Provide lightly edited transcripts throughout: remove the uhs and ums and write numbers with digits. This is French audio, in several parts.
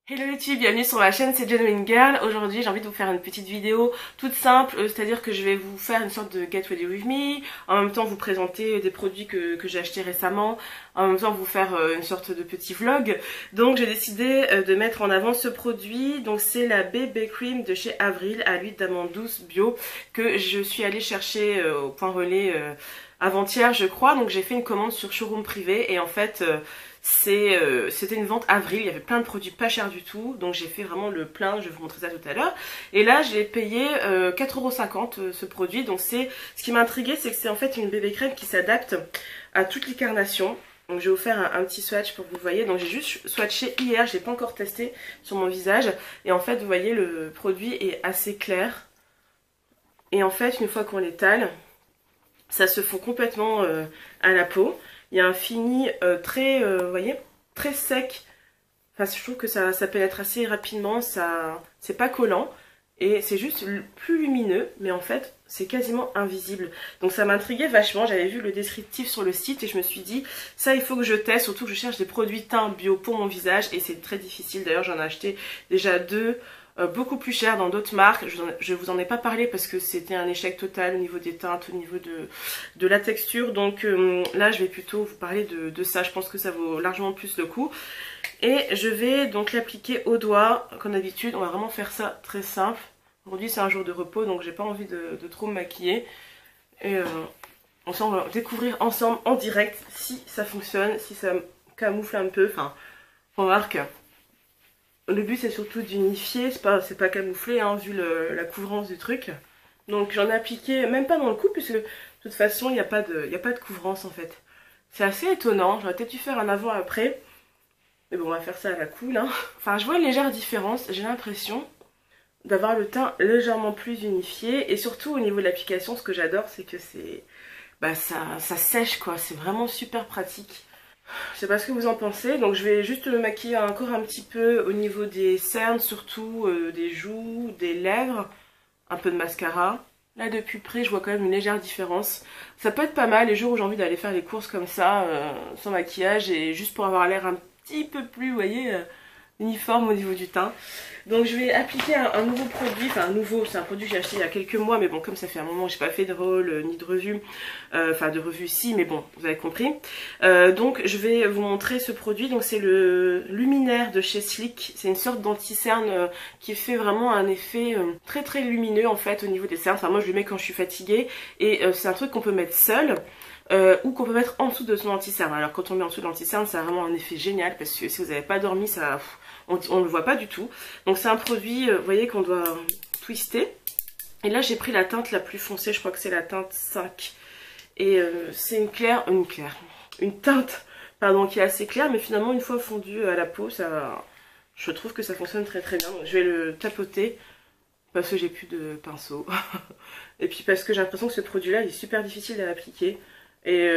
Hello YouTube, bienvenue sur ma chaîne, c'est Genuine Girl. Aujourd'hui j'ai envie de vous faire une petite vidéo toute simple, c'est-à-dire que je vais vous faire une sorte de Get Ready With Me, en même temps vous présenter des produits que j'ai achetés récemment, en même temps vous faire une sorte de petit vlog. Donc j'ai décidé de mettre en avant ce produit, donc c'est la BB Cream de chez Avril à l'huile d'amande douce bio que je suis allée chercher au point relais avant-hier je crois. Donc j'ai fait une commande sur showroom privé et en fait c'était une vente Avril, il y avait plein de produits pas chers du tout, donc j'ai fait vraiment le plein, je vais vous montrer ça tout à l'heure. Et là j'ai payé 4,50 € ce produit, donc ce qui m'a intriguée, c'est que c'est en fait une bébé crème qui s'adapte à toutes les carnations. Donc je vais vous faire un petit swatch pour que vous voyez. Donc j'ai juste swatché hier, je l'ai pas encore testé sur mon visage. Et en fait vous voyez le produit est assez clair. Et en fait une fois qu'on l'étale, ça se fond complètement à la peau. Il y a un fini très, vous voyez, très sec. Enfin, je trouve que ça pénètre assez rapidement, c'est pas collant. Et c'est juste plus lumineux, mais en fait, c'est quasiment invisible. Donc ça m'intriguait vachement, j'avais vu le descriptif sur le site et je me suis dit, ça il faut que je teste, surtout que je cherche des produits teint bio pour mon visage et c'est très difficile. D'ailleurs, j'en ai acheté déjà deux. Beaucoup plus cher dans d'autres marques, je vous en ai pas parlé parce que c'était un échec total au niveau des teintes, au niveau de la texture. Donc là je vais plutôt vous parler de ça, je pense que ça vaut largement plus le coup. Et je vais donc l'appliquer au doigt, comme d'habitude, on va vraiment faire ça très simple. Aujourd'hui c'est un jour de repos donc j'ai pas envie de trop me maquiller. Et on va découvrir ensemble en direct si ça fonctionne, si ça camoufle un peu, enfin on va voir que... Le but c'est surtout d'unifier, c'est pas camouflé hein, vu la couvrance du truc. Donc j'en ai appliqué, même pas dans le cou, puisque de toute façon il n'y a pas de couvrance en fait. C'est assez étonnant, j'aurais peut-être dû faire un avant-après. Mais bon, on va faire ça à la cool. Hein. Enfin, je vois une légère différence, j'ai l'impression d'avoir le teint légèrement plus unifié. Et surtout au niveau de l'application, ce que j'adore, c'est que ça sèche quoi, c'est vraiment super pratique. Je sais pas ce que vous en pensez, donc je vais juste me maquiller encore un petit peu au niveau des cernes, surtout des joues, des lèvres, un peu de mascara. Là depuis près je vois quand même une légère différence. Ça peut être pas mal les jours où j'ai envie d'aller faire les courses comme ça, sans maquillage et juste pour avoir l'air un petit peu plus, vous voyez, uniforme au niveau du teint. Donc je vais appliquer un nouveau produit, enfin nouveau, c'est un produit que j'ai acheté il y a quelques mois, mais bon comme ça fait un moment que j'ai pas fait de haul ni de revue, enfin de revue si, mais bon vous avez compris. Donc je vais vous montrer ce produit, donc c'est le luminaire de chez Sleek, c'est une sorte d'anti-cerne qui fait vraiment un effet très très lumineux en fait au niveau des cernes. Enfin moi je le mets quand je suis fatiguée et c'est un truc qu'on peut mettre seul. Ou qu'on peut mettre en dessous de son anti-cerne. Alors quand on met en dessous de l'anti-cerne, ça a vraiment un effet génial parce que si vous n'avez pas dormi, on ne le voit pas du tout. Donc c'est un produit, vous voyez, qu'on doit twister. Et là j'ai pris la teinte la plus foncée, je crois que c'est la teinte 5. Et c'est une teinte pardon, qui est assez claire, mais finalement une fois fondue à la peau, je trouve que ça fonctionne très très bien. Donc, je vais le tapoter parce que j'ai plus de pinceau. Et puis parce que j'ai l'impression que ce produit là il est super difficile à appliquer. Et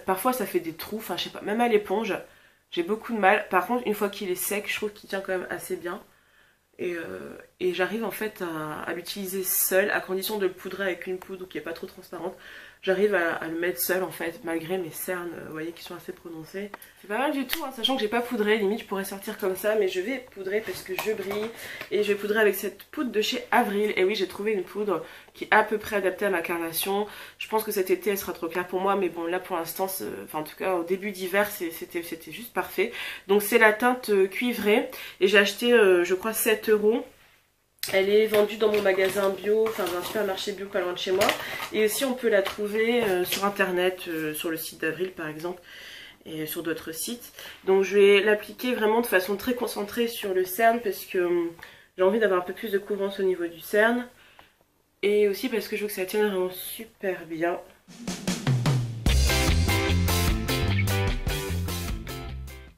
parfois ça fait des trous, enfin je sais pas, même à l'éponge, j'ai beaucoup de mal. Par contre une fois qu'il est sec, je trouve qu'il tient quand même assez bien. Et j'arrive en fait à l'utiliser seul, à condition de le poudrer avec une poudre qui est pas trop transparente. J'arrive à le mettre seul en fait, malgré mes cernes, vous voyez, qui sont assez prononcées. C'est pas mal du tout, hein, sachant que j'ai pas poudré, limite je pourrais sortir comme ça, mais je vais poudrer parce que je brille. Et je vais poudrer avec cette poudre de chez Avril. Et oui, j'ai trouvé une poudre qui est à peu près adaptée à ma carnation. Je pense que cet été elle sera trop claire pour moi, mais bon là pour l'instant, enfin en tout cas au début d'hiver, c'était juste parfait. Donc c'est la teinte cuivrée, et j'ai acheté je crois 7 €. Elle est vendue dans mon magasin bio, enfin dans un supermarché bio pas loin de chez moi. Et aussi on peut la trouver sur internet, sur le site d'Avril par exemple, et sur d'autres sites. Donc je vais l'appliquer vraiment de façon très concentrée sur le cerne parce que j'ai envie d'avoir un peu plus de couvrance au niveau du cerne. Et aussi parce que je veux que ça tienne vraiment super bien.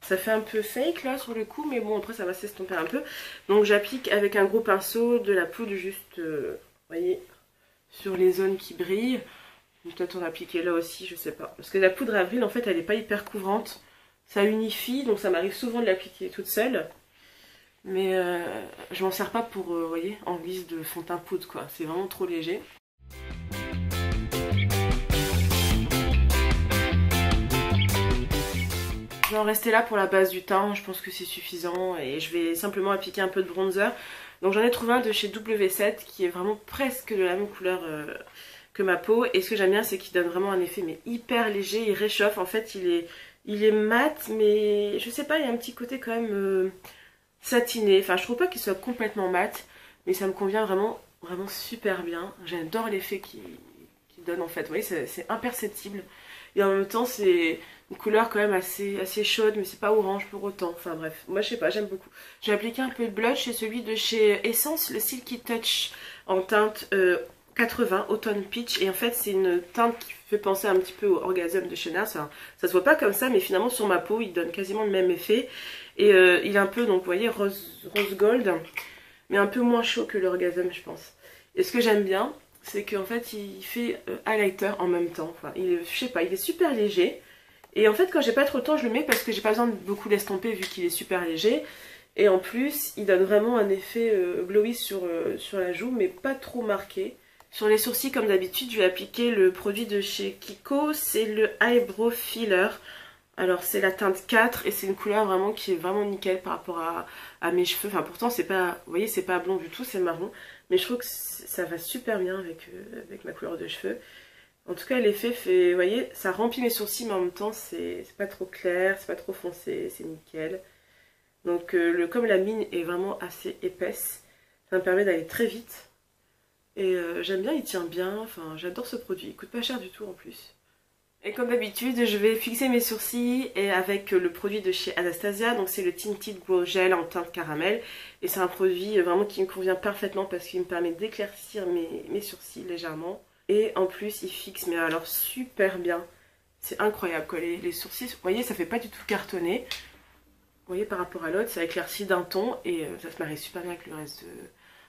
Ça fait un peu fake là sur le coup, mais bon après ça va s'estomper un peu. Donc j'applique avec un gros pinceau de la poudre juste, vous voyez, sur les zones qui brillent. Peut-être en appliquer là aussi, je sais pas. Parce que la poudre Avril en fait elle est pas hyper couvrante. Ça unifie, donc ça m'arrive souvent de l'appliquer toute seule. Mais je m'en sers pas pour, vous voyez, en guise de fond de teint poudre quoi. C'est vraiment trop léger. Je vais en rester là pour la base du teint, je pense que c'est suffisant et je vais simplement appliquer un peu de bronzer. Donc j'en ai trouvé un de chez W7 qui est vraiment presque de la même couleur que ma peau. Et ce que j'aime bien, c'est qu'il donne vraiment un effet mais hyper léger, il réchauffe. En fait il est mat, mais je sais pas, il y a un petit côté quand même satiné. Enfin je trouve pas qu'il soit complètement mat, mais ça me convient vraiment super bien. J'adore l'effet qu'il donne en fait. Vous voyez, c'est imperceptible. Et en même temps, c'est une couleur quand même assez chaude, mais c'est pas orange pour autant. Enfin bref, moi je sais pas, j'aime beaucoup. J'ai appliqué un peu de blush, c'est celui de chez Essence, le Silky Touch en teinte 80, Autumn Peach. Et en fait, c'est une teinte qui fait penser un petit peu au Orgasm de Chanel. Ça se voit pas comme ça, mais finalement sur ma peau, il donne quasiment le même effet. Et il est un peu, donc vous voyez, rose gold, mais un peu moins chaud que l'Orgasm, je pense. Et ce que j'aime bien, c'est qu'en fait il fait highlighter en même temps. Enfin, je sais pas, il est super léger. Et en fait quand j'ai pas trop de temps je le mets parce que j'ai pas besoin de beaucoup l'estomper vu qu'il est super léger. Et en plus il donne vraiment un effet glowy sur la joue mais pas trop marqué. Sur les sourcils comme d'habitude je vais appliquer le produit de chez Kiko, c'est le Eyebrow Filler. Alors c'est la teinte 4 et c'est une couleur vraiment qui est vraiment nickel par rapport à mes cheveux. Enfin pourtant c'est pas, vous voyez, c'est pas blond du tout, c'est marron. Mais je trouve que ça va super bien avec ma couleur de cheveux. En tout cas l'effet fait, vous voyez, ça remplit mes sourcils mais en même temps c'est pas trop clair, c'est pas trop foncé, c'est nickel. Donc comme la mine est vraiment assez épaisse, ça me permet d'aller très vite. Et j'aime bien, il tient bien, enfin j'adore ce produit, il coûte pas cher du tout en plus. Et comme d'habitude, je vais fixer mes sourcils et avec le produit de chez Anastasia, donc c'est le Tinted Brow Gel en teinte caramel. Et c'est un produit vraiment qui me convient parfaitement parce qu'il me permet d'éclaircir mes sourcils légèrement. Et en plus, il fixe, mais alors super bien. C'est incroyable quoi, les sourcils, vous voyez, ça fait pas du tout cartonner. Vous voyez, par rapport à l'autre, ça éclaircit d'un ton et ça se marie super bien avec le reste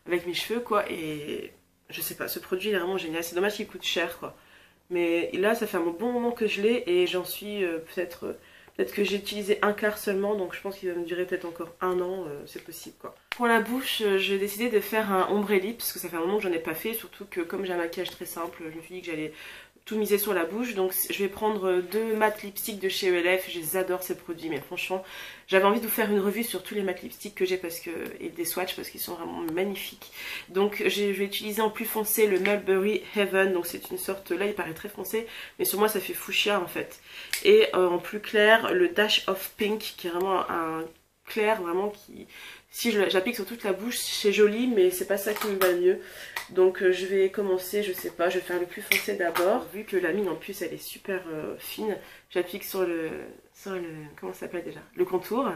avec mes cheveux quoi. Et je sais pas, ce produit est vraiment génial, c'est dommage qu'il coûte cher quoi. Mais là ça fait un bon moment que je l'ai et j'en suis peut-être que j'ai utilisé un quart seulement, donc je pense qu'il va me durer peut-être encore un an, c'est possible quoi. Pour la bouche, j'ai décidé de faire un ombre lip parce que ça fait un moment que j'en ai pas fait, surtout que comme j'ai un maquillage très simple, je me suis dit que j'allais tout miser sur la bouche. Donc je vais prendre deux matte lipsticks de chez ELF, je les adore ces produits, mais franchement j'avais envie de vous faire une revue sur tous les matte lipsticks que j'ai parce que, et des swatchs parce qu'ils sont vraiment magnifiques. Donc je vais utiliser en plus foncé le Mulberry Heaven, donc c'est une sorte, là il paraît très foncé mais sur moi ça fait fuchsia en fait. Et en plus clair le Dash of Pink qui est vraiment un clair vraiment qui, si j'applique sur toute la bouche c'est joli mais c'est pas ça qui me va le mieux. Donc je vais commencer, je sais pas, je vais faire le plus foncé d'abord. Vu que la mine en plus elle est super fine, j'applique sur le, comment ça s'appelle déjà, le contour.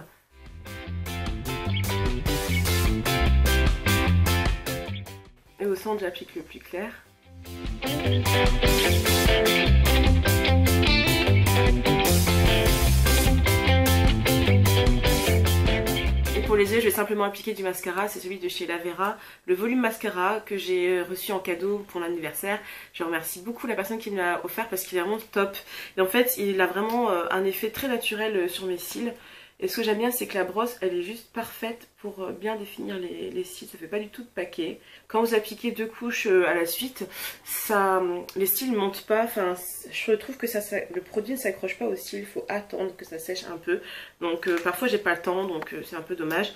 Et au centre j'applique le plus clair. Pour les yeux, je vais simplement appliquer du mascara, c'est celui de chez Lavera, le volume mascara que j'ai reçu en cadeau pour l'anniversaire. Je remercie beaucoup la personne qui me l'a offert parce qu'il est vraiment top. Et en fait, il a vraiment un effet très naturel sur mes cils. Et ce que j'aime bien, c'est que la brosse, elle est juste parfaite pour bien définir les cils. Ça fait pas du tout de paquet. Quand vous appliquez deux couches à la suite, les cils ne montent pas. Enfin, je trouve que le produit ne s'accroche pas aux cils. Il faut attendre que ça sèche un peu. Donc parfois, j'ai pas le temps, donc c'est un peu dommage.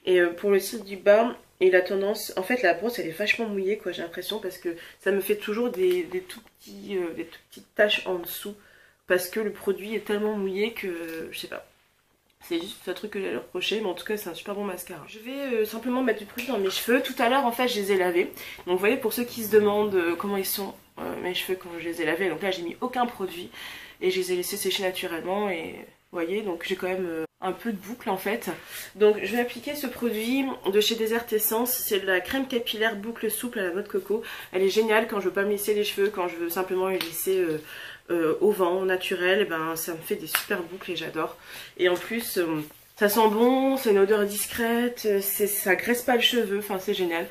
Et pour le cil du bas, il a tendance... En fait, la brosse, elle est vachement mouillée, quoi, j'ai l'impression, parce que ça me fait toujours des tout petites taches en dessous. Parce que le produit est tellement mouillé que... je sais pas. C'est juste un truc que j'ai à leur reprocher, mais en tout cas c'est un super bon mascara. Je vais simplement mettre du produit dans mes cheveux. Tout à l'heure en fait je les ai lavés. Donc vous voyez, pour ceux qui se demandent comment ils sont mes cheveux quand je les ai lavés, donc là j'ai mis aucun produit et je les ai laissés sécher naturellement. Et vous voyez, donc j'ai quand même un peu de boucle en fait. Donc je vais appliquer ce produit de chez Desert Essence. C'est de la crème capillaire boucle souple à la noix de coco. Elle est géniale quand je veux pas me lisser les cheveux, quand je veux simplement les lisser au vent, naturel, ben, ça me fait des super boucles et j'adore. Et en plus, ça sent bon, c'est une odeur discrète, ça graisse pas le cheveu, enfin c'est génial.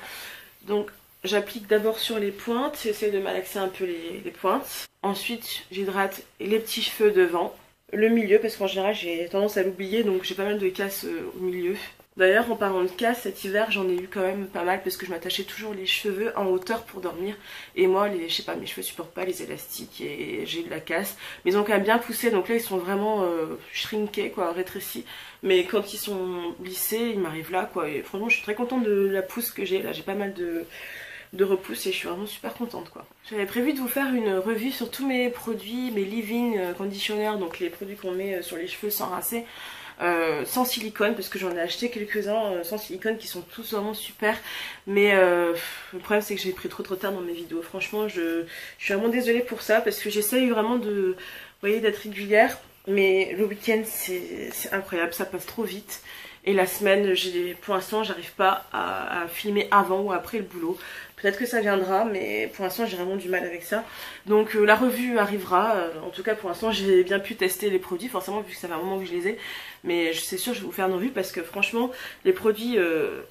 Donc j'applique d'abord sur les pointes, j'essaie de malaxer un peu les pointes. Ensuite j'hydrate les petits cheveux devant, le milieu parce qu'en général j'ai tendance à l'oublier donc j'ai pas mal de casse au milieu. D'ailleurs, en parlant de casse, cet hiver, j'en ai eu quand même pas mal parce que je m'attachais toujours les cheveux en hauteur pour dormir. Et moi, je sais pas, mes cheveux supportent pas les élastiques et j'ai eu de la casse. Mais ils ont quand même bien poussé, donc là, ils sont vraiment shrinkés, quoi, rétrécis. Mais quand ils sont lissés, ils m'arrivent là, quoi. Et franchement, je suis très contente de la pousse que j'ai. Là, j'ai pas mal de repousse et je suis vraiment super contente, quoi. J'avais prévu de vous faire une revue sur tous mes produits, mes leave-in conditionneurs, donc les produits qu'on met sur les cheveux sans rincer. Sans silicone parce que j'en ai acheté quelques-uns sans silicone qui sont tous vraiment super, mais le problème c'est que j'ai pris trop de retard dans mes vidéos. Franchement je suis vraiment désolée pour ça parce que j'essaye vraiment de, vous voyez, d'être régulière, mais le week-end c'est incroyable, ça passe trop vite. Et la semaine, pour l'instant, j'arrive pas à filmer avant ou après le boulot. Peut-être que ça viendra, mais pour l'instant, j'ai vraiment du mal avec ça. Donc la revue arrivera. En tout cas, pour l'instant, j'ai bien pu tester les produits, forcément, vu que ça fait un moment que je les ai. Mais c'est sûr, je vais vous faire une revue parce que franchement, les produits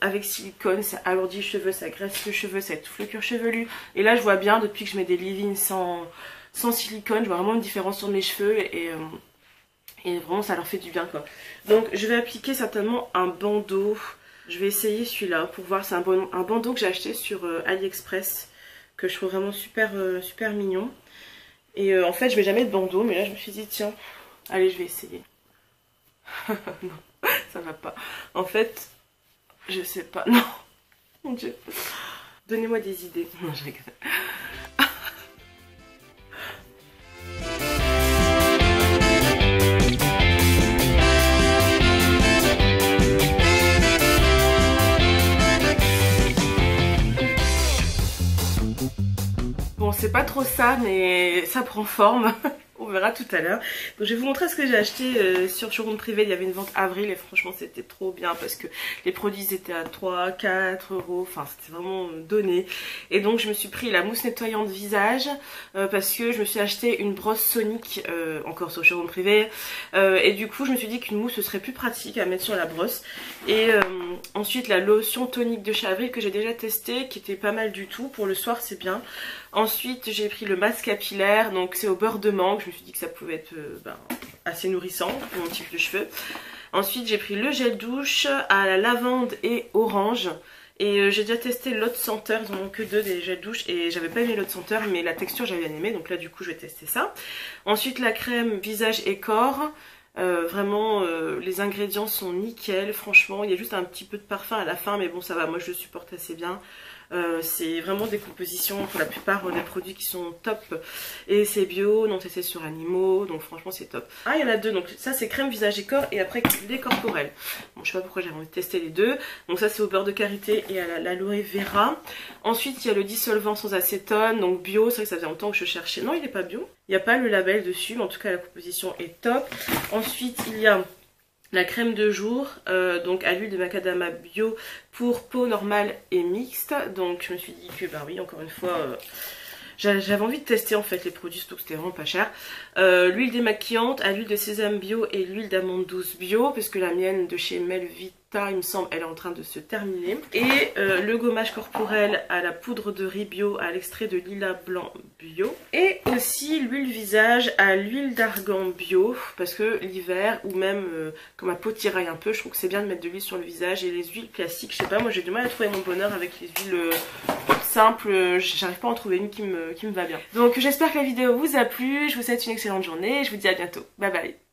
avec silicone, ça alourdit les cheveux, ça graisse le cheveu, ça étouffe le cuir chevelu. Et là, je vois bien, depuis que je mets des leave-in sans silicone, je vois vraiment une différence sur mes cheveux et vraiment ça leur fait du bien, quoi. Donc je vais appliquer certainement un bandeau. Je vais essayer celui-là pour voir. C'est un bandeau que j'ai acheté sur AliExpress, que je trouve vraiment super mignon. Et en fait je mets jamais de bandeau, mais là je me suis dit tiens, allez, je vais essayer. Non, ça va pas. En fait, je sais pas. Non, mon dieu. Donnez-moi des idées. Non, je rigole. Bon, c'est pas trop ça, mais ça prend forme. On verra tout à l'heure. Donc je vais vous montrer ce que j'ai acheté sur showroom privé. Il y avait une vente avril et franchement c'était trop bien parce que les produits étaient à 3, 4 euros. Enfin c'était vraiment donné. Et donc je me suis pris la mousse nettoyante visage parce que je me suis acheté une brosse Sonic encore sur showroom privé. Et du coup je me suis dit qu'une mousse ce serait plus pratique à mettre sur la brosse. Et ensuite la lotion tonique de chez Avril que j'ai déjà testé, qui était pas mal du tout. Pour le soir c'est bien. Ensuite j'ai pris le masque capillaire, donc c'est au beurre de mangue. Je me suis dit que ça pouvait être assez nourrissant pour mon type de cheveux. Ensuite j'ai pris le gel douche à la lavande et orange. Et j'ai déjà testé l'autre senteur, ils en ont que deux des gels douche et j'avais pas aimé l'autre senteur mais la texture j'avais bien aimé, donc là du coup je vais tester ça. Ensuite la crème visage et corps. Vraiment les ingrédients sont nickel, franchement il y a juste un petit peu de parfum à la fin mais bon ça va, moi je le supporte assez bien. C'est vraiment des compositions pour la plupart des produits qui sont top et c'est bio, non testé sur animaux, donc franchement c'est top. Ah il y en a deux, donc ça c'est crème visage et corps et après lait corporel. Bon je sais pas pourquoi j'avais envie de tester les deux. Donc ça c'est au beurre de karité et à l'aloe vera. Ensuite il y a le dissolvant sans acétone, donc bio, c'est vrai que ça faisait longtemps que je cherchais. Non il n'est pas bio, il n'y a pas le label dessus mais en tout cas la composition est top. Ensuite il y a la crème de jour, donc à l'huile de macadamia bio pour peau normale et mixte. Donc je me suis dit que bah oui, encore une fois j'avais envie de tester en fait les produits, surtout que c'était vraiment pas cher. L'huile démaquillante à l'huile de sésame bio et l'huile d'amande douce bio, parce que la mienne de chez Melvita, il me semble, elle est en train de se terminer. Et le gommage corporel à la poudre de riz bio à l'extrait de lilas blanc bio. Et aussi l'huile visage à l'huile d'argan bio, parce que l'hiver ou même quand ma peau tiraille un peu, je trouve que c'est bien de mettre de l'huile sur le visage. Et les huiles classiques, je sais pas, moi j'ai du mal à trouver mon bonheur avec les huiles simples, j'arrive pas à en trouver une qui me va bien. Donc j'espère que la vidéo vous a plu, je vous souhaite une excellente journée et je vous dis à bientôt. Bye bye.